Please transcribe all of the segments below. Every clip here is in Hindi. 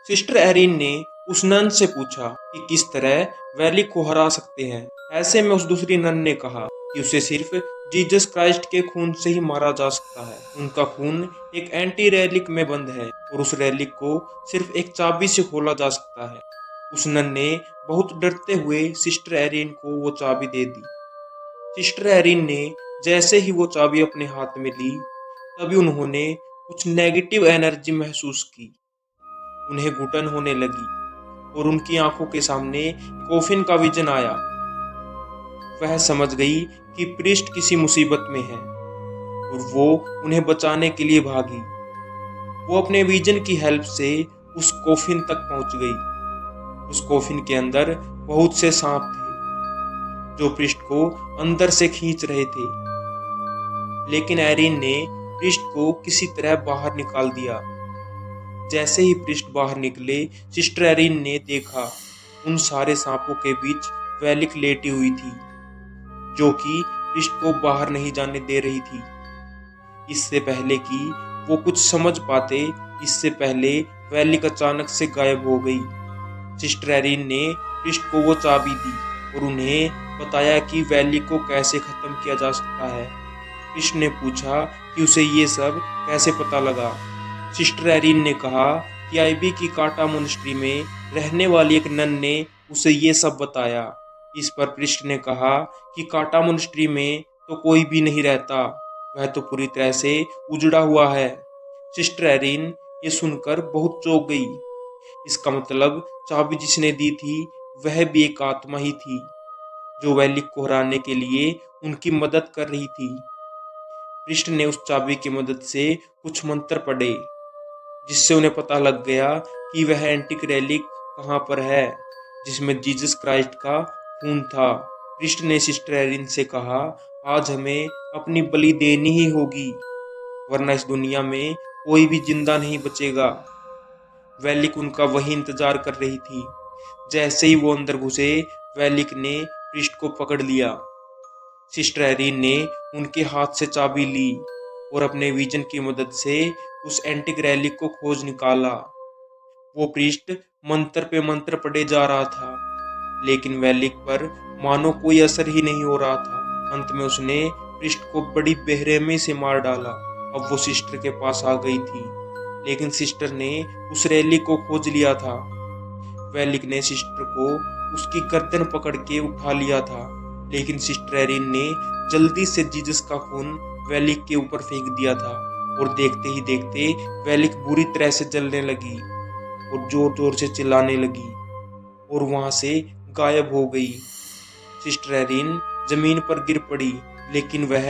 सिस्टर एरिन ने उस नन से पूछा कि किस तरह वैलिक को हरा सकते हैं। ऐसे में उस दूसरी नन ने कहा कि उसे सिर्फ जीसस क्राइस्ट के खून से ही मारा जा सकता है। उनका खून एक एंटी रैलिक में बंद है और उस रैलिक को सिर्फ एक चाबी से खोला जा सकता है। उस नन ने बहुत डरते हुए सिस्टर एरिन को वो चाबी दे दी। सिस्टर एरिन ने जैसे ही वो चाबी अपने हाथ में ली, तभी उन्होंने कुछ नेगेटिव एनर्जी महसूस की। उन्हें घुटन होने लगी और उनकी आंखों के सामने कॉफिन का विजन आया। वह समझ गई कि प्रीस्ट किसी मुसीबत में है और वो उन्हें बचाने के लिए भागी। वो अपने विजन की हेल्प से उस कॉफिन तक पहुंच गई। उस कॉफिन के अंदर बहुत से सांप थे जो प्रीस्ट को अंदर से खींच रहे थे, लेकिन एरिन ने प्रीस्ट को किसी तरह बाहर निकाल दिया। जैसे ही प्रीस्ट बाहर निकले, सिस्टर एरिन ने देखा उन सारे सांपों के बीच वैलिक लेटी हुई थी, जो कि प्रीस्ट को बाहर नहीं जाने दे रही थी। इससे पहले कि वो कुछ समझ पाते, इससे पहले वैलिक अचानक से गायब हो गई। सिस्टर एरिन ने प्रीस्ट को वो चाबी दी और उन्हें बताया कि वैलिक को कैसे खत्म किया जा सकता है। प्रीस्ट ने पूछा कि उसे ये सब कैसे पता लगा। सिस्टर एरिन ने कहा कि आईबी की काटा मोनेस्ट्री में रहने वाली एक नन ने उसे ये सब बताया। इस पर प्रीस्ट ने कहा कि काटा मोनेस्ट्री में तो कोई भी नहीं रहता, वह तो पूरी तरह से उजड़ा हुआ है। सिस्टर एरिन ये सुनकर बहुत चौंक गई। इसका मतलब चाबी जिसने दी थी वह भी एक आत्मा ही थी, जो वैलिक को हराने के लिए उनकी मदद कर रही थी। प्रीस्ट ने उस चाबी की मदद से कुछ मंत्र पढ़े, जिससे उन्हें पता लग गया कि वह एंटिक रैलिक कहाँ पर है, जिसमें जीसस क्राइस्ट का खून था। प्रीस्ट ने सिस्टर एरिन से कहा, आज हमें अपनी बलि देनी ही होगी, वरना इस दुनिया में कोई भी जिंदा नहीं बचेगा। वैलिक उनका वही इंतजार कर रही थी। जैसे ही वो अंदर घुसे, वैलिक ने प्रीस्ट को पकड़ लिया। सिस्टर एरिन ने उनके हाथ से चाबी ली और अपने विजन की मदद से उस एंटिक रैलिक को खोज निकाला। वो प्रीस्ट मंत्र पे मंत्र पढ़े जा रहा था, लेकिन वैलिक पर मानो कोई असर ही नहीं हो रहा था। अंत में उसने प्रीस्ट को बड़ी बेरहमी से मार डाला। अब वो सिस्टर के पास आ गई थी, लेकिन सिस्टर ने उस रैलिक को खोज लिया था। वैलिक ने सिस्टर को उसकी गर्दन पकड़ के उठा लिया था, लेकिन सिस्टर एरिन ने जल्दी से जीसस का खून वैलिक के ऊपर फेंक दिया था और देखते ही देखते वैलिक बुरी तरह से जलने लगी और जोर जोर से चिल्लाने लगी और वहां से गायब हो गई। सिस्टर एरिन जमीन पर गिर पड़ी, लेकिन वह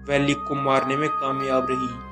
वैलिक को मारने में कामयाब रही।